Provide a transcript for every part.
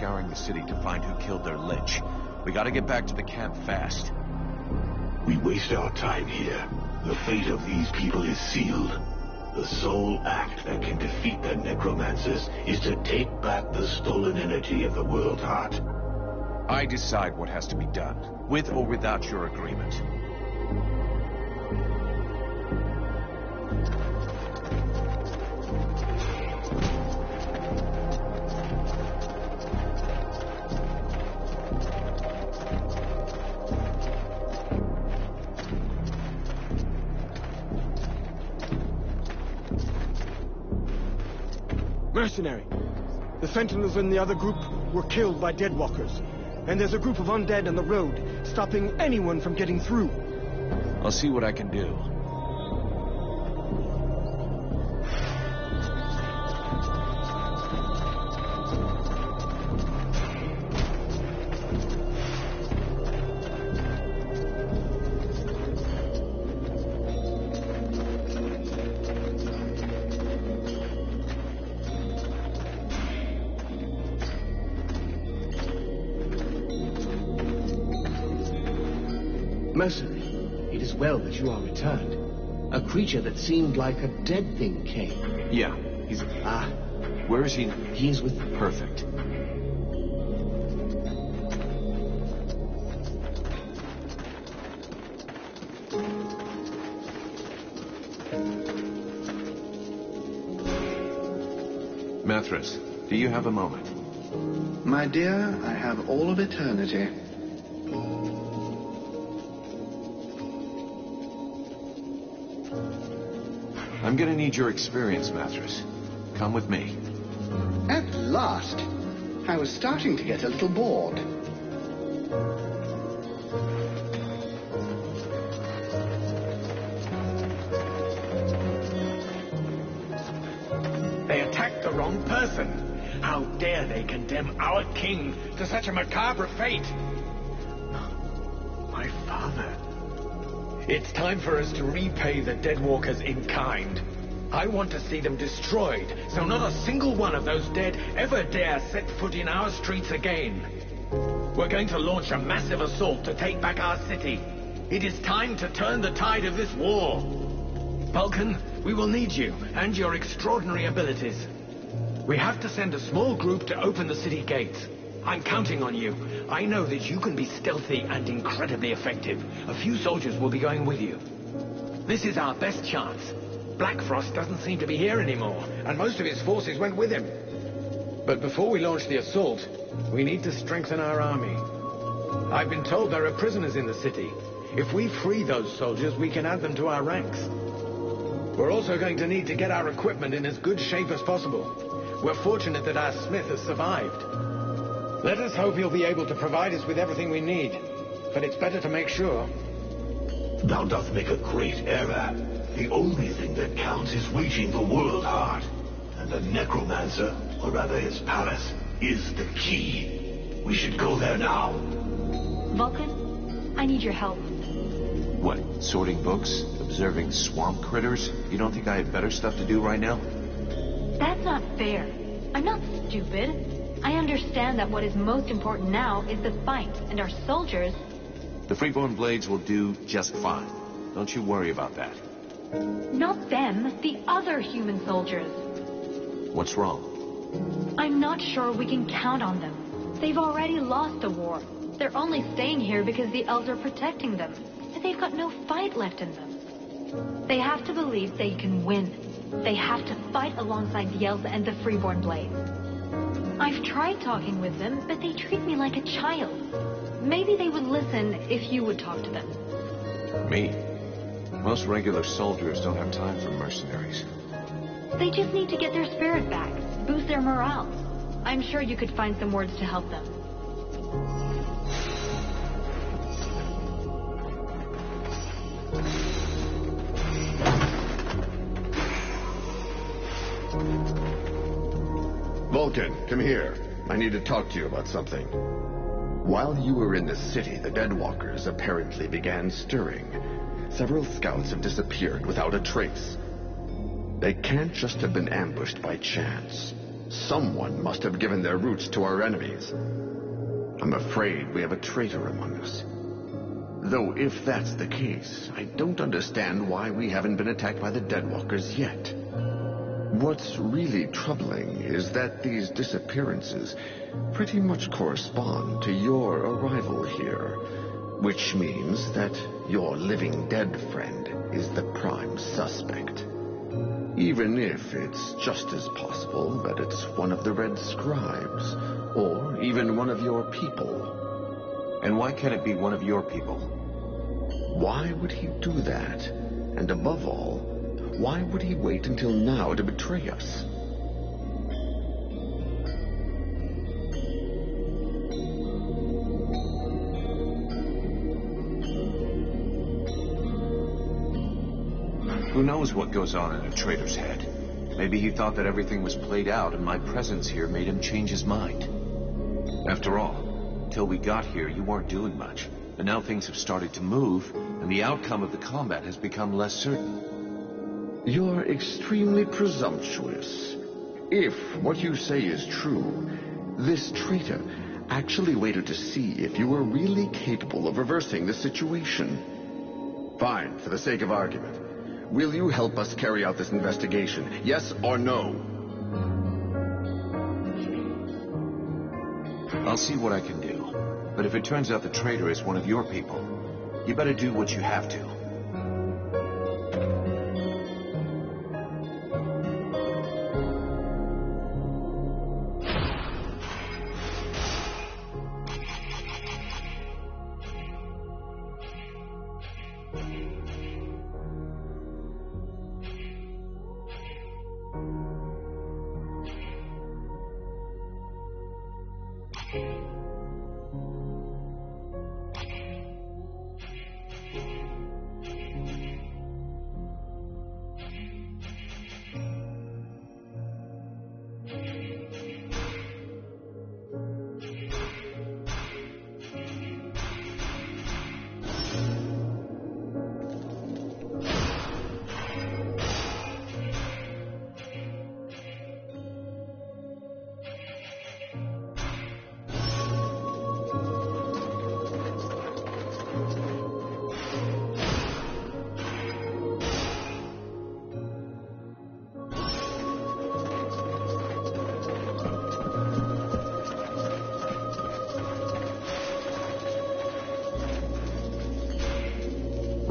scouring the city to find who killed their lich. We gotta get back to the camp fast. We waste our time here. The fate of these people is sealed. The sole act that can defeat the necromancers is to take back the stolen energy of the world heart. I decide what has to be done, with or without your agreement. Mercenary. The Sentinels in the other group were killed by Deadwalkers. And there's a group of undead on the road, stopping anyone from getting through. I'll see what I can do. Mercenary, it is well that you are returned. A creature that seemed like a dead thing came. Yeah, he's... Where is he? He is with... Perfect. Mithras, do you have a moment? My dear, I have all of eternity. I'm gonna need your experience, Mithras. Come with me. At last! I was starting to get a little bored. They attacked the wrong person. How dare they condemn our king to such a macabre fate? My father. It's time for us to repay the Deadwalkers in kind. I want to see them destroyed, so not a single one of those dead ever dare set foot in our streets again. We're going to launch a massive assault to take back our city. It is time to turn the tide of this war. Vulcan, we will need you and your extraordinary abilities. We have to send a small group to open the city gates. I'm counting on you. I know that you can be stealthy and incredibly effective. A few soldiers will be going with you. This is our best chance. Blackfrost doesn't seem to be here anymore, and most of his forces went with him. But before we launch the assault, we need to strengthen our army. I've been told there are prisoners in the city. If we free those soldiers, we can add them to our ranks. We're also going to need to get our equipment in as good shape as possible. We're fortunate that our smith has survived. Let us hope he'll be able to provide us with everything we need. But it's better to make sure. Thou dost make a great error. The only thing that counts is reaching the world heart. And the necromancer, or rather his palace, is the key. We should go there now. Vulcan, I need your help. What, sorting books? Observing swamp critters? You don't think I have better stuff to do right now? That's not fair. I'm not stupid. I understand that what is most important now is the fight, and our soldiers... The Freeborn Blades will do just fine. Don't you worry about that. Not them, the other human soldiers. What's wrong? I'm not sure we can count on them. They've already lost the war. They're only staying here because the elves are protecting them. And they've got no fight left in them. They have to believe they can win. They have to fight alongside the elves and the Freeborn Blades. I've tried talking with them, but they treat me like a child. Maybe they would listen if you would talk to them. Me? Most regular soldiers don't have time for mercenaries. They just need to get their spirit back, boost their morale. I'm sure you could find some words to help them. Vulcan, come here. I need to talk to you about something. While you were in the city, the Deadwalkers apparently began stirring. Several scouts have disappeared without a trace. They can't just have been ambushed by chance. Someone must have given their roots to our enemies. I'm afraid we have a traitor among us. Though if that's the case, I don't understand why we haven't been attacked by the Deadwalkers yet. What's really troubling is that these disappearances pretty much correspond to your arrival here, which means that your living dead friend is the prime suspect. Even if it's just as possible that it's one of the Red Scribes, or even one of your people. And why can't it be one of your people? Why would he do that? And above all, why would he wait until now to betray us? Who knows what goes on in a traitor's head? Maybe he thought that everything was played out and my presence here made him change his mind. After all, till we got here, you weren't doing much. But now things have started to move, and the outcome of the combat has become less certain. You're extremely presumptuous. If what you say is true, this traitor actually waited to see if you were really capable of reversing the situation. Fine, for the sake of argument. Will you help us carry out this investigation? Yes or no? I'll see what I can do. But if it turns out the traitor is one of your people, you better do what you have to.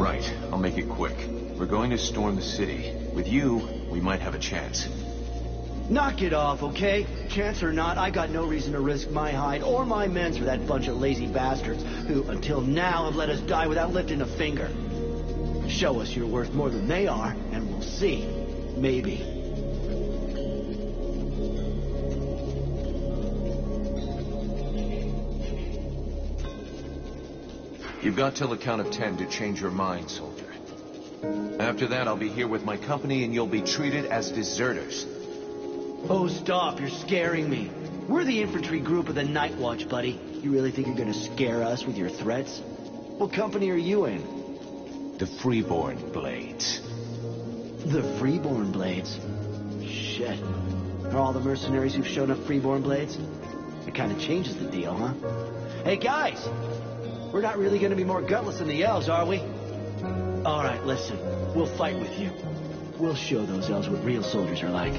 Right, I'll make it quick. We're going to storm the city. With you, we might have a chance. Knock it off, okay? Chance or not, I got no reason to risk my hide or my men's for that bunch of lazy bastards who, until now, have let us die without lifting a finger. Show us you're worth more than they are, and we'll see. Maybe. You've got till the count of 10 to change your mind, soldier. After that, I'll be here with my company and you'll be treated as deserters. Oh, stop. You're scaring me. We're the infantry group of the Night Watch, buddy. You really think you're gonna scare us with your threats? What company are you in? The Freeborn Blades. The Freeborn Blades? Shit. Are all the mercenaries who've shown up Freeborn Blades? It kind of changes the deal, huh? Hey, guys! We're not really gonna be more gutless than the elves, are we? All right, listen. We'll fight with you. We'll show those elves what real soldiers are like.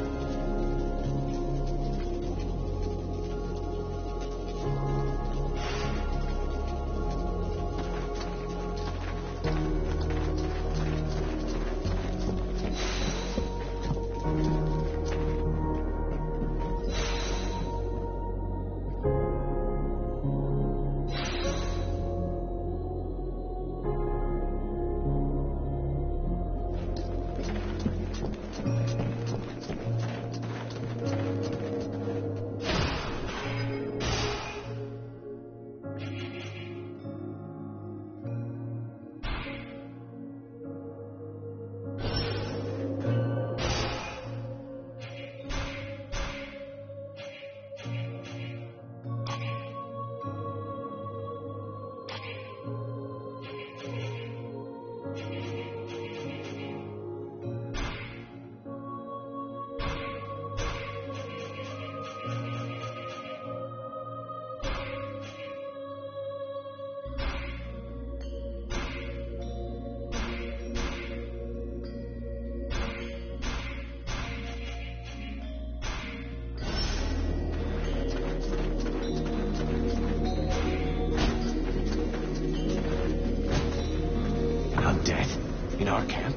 In our camp?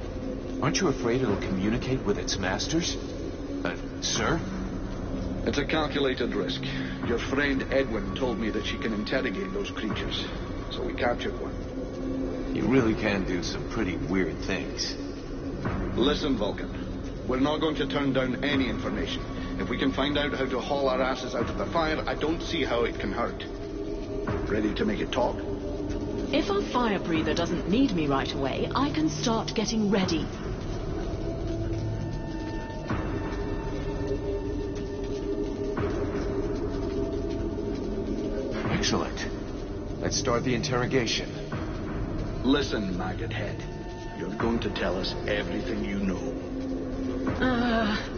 Aren't you afraid it'll communicate with its masters? Sir? It's a calculated risk. Your friend Edwin told me that she can interrogate those creatures, so we captured one. You really can do some pretty weird things. Listen, Vulcan. We're not going to turn down any information. If we can find out how to haul our asses out of the fire, I don't see how it can hurt. Ready to make it talk? If our fire breather doesn't need me right away, I can start getting ready. Excellent. Let's start the interrogation. Listen, maggot head. You're going to tell us everything you know.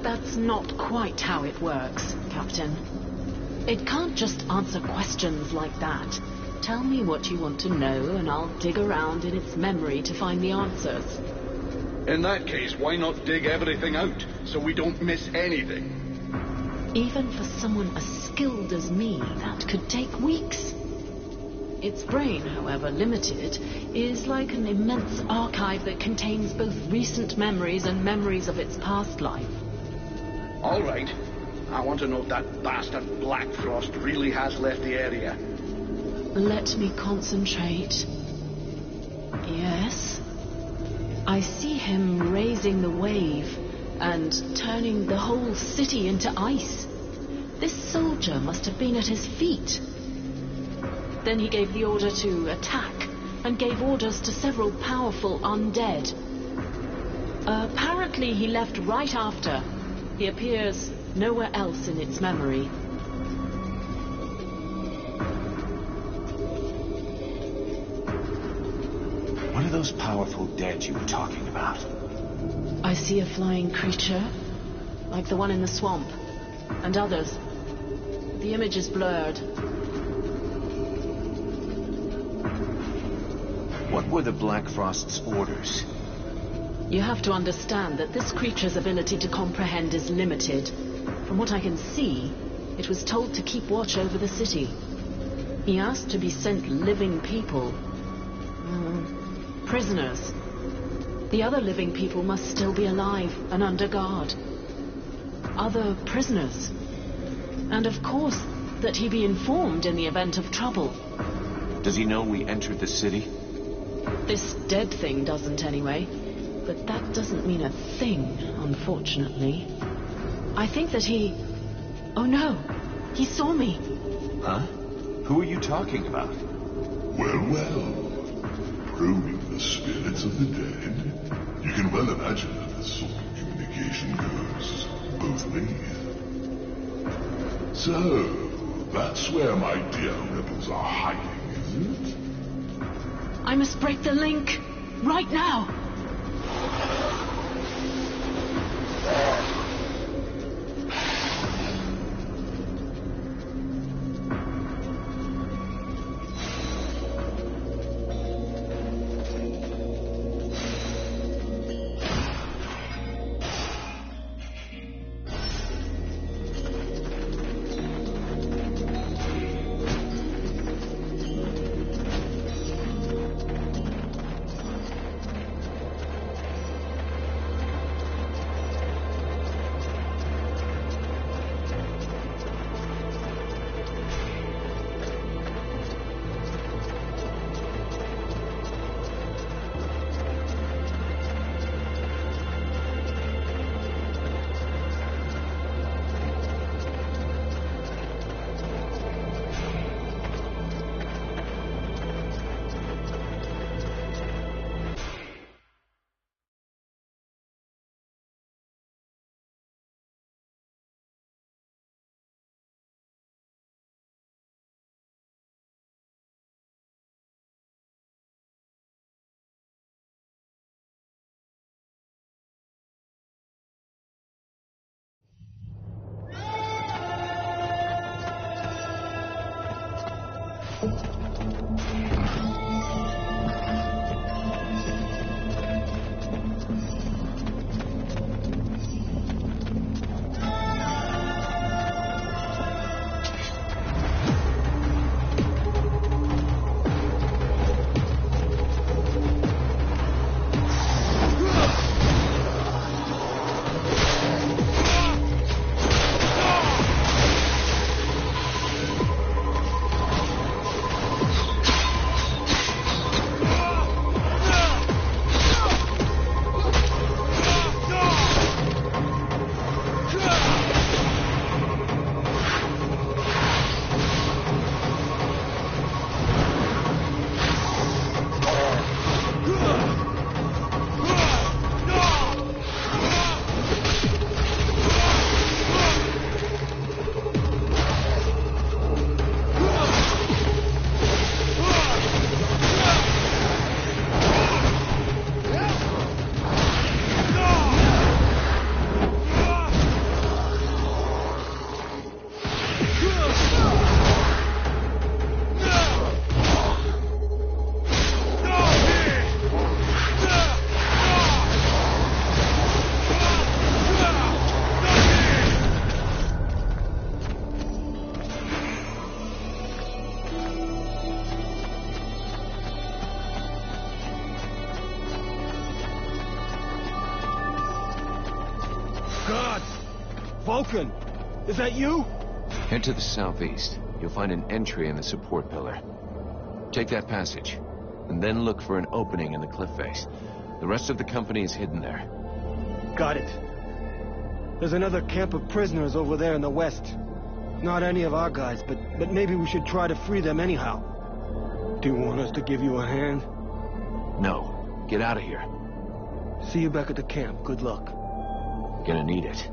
That's not quite how it works, Captain. It can't just answer questions like that. Tell me what you want to know, and I'll dig around in its memory to find the answers. In that case, why not dig everything out, so we don't miss anything? Even for someone as skilled as me, that could take weeks. Its brain, however limited, is like an immense archive that contains both recent memories and memories of its past life. All right. I want to know if that bastard Black Frost really has left the area. Let me concentrate. Yes. I see him raising the wave and turning the whole city into ice. This soldier must have been at his feet. Then he gave the order to attack and gave orders to several powerful undead. Apparently he left right after. He appears nowhere else in its memory. What are those powerful dead you were talking about? I see a flying creature, like the one in the swamp, and others. The image is blurred. What were the Black Frost's orders? You have to understand that this creature's ability to comprehend is limited. From what I can see, it was told to keep watch over the city. He asked to be sent living people. Prisoners. The other living people must still be alive and under guard. Other prisoners. And of course, that he be informed in the event of trouble. Does he know we entered the city? This dead thing doesn't anyway. But that doesn't mean a thing, unfortunately. I think that he... Oh no! He saw me! Huh? Who are you talking about? Well. Probing the spirits of the dead. You can well imagine that this sort of communication goes both ways. So, that's where my dear rebels are hiding, is it? I must break the link! Right now! Vulcan! Is that you? Head to the southeast. You'll find an entry in the support pillar. Take that passage, and then look for an opening in the cliff face. The rest of the company is hidden there. Got it. There's another camp of prisoners over there in the west. Not any of our guys, but maybe we should try to free them anyhow. Do you want us to give you a hand? No. Get out of here. See you back at the camp. Good luck. Gonna need it.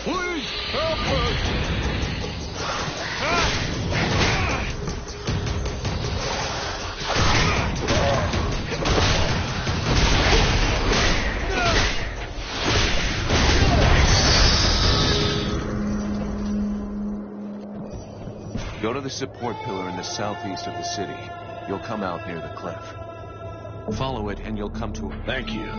Please help us! Go to the support pillar in the southeast of the city. You'll come out near the cliff. Follow it and you'll come to it. Thank you.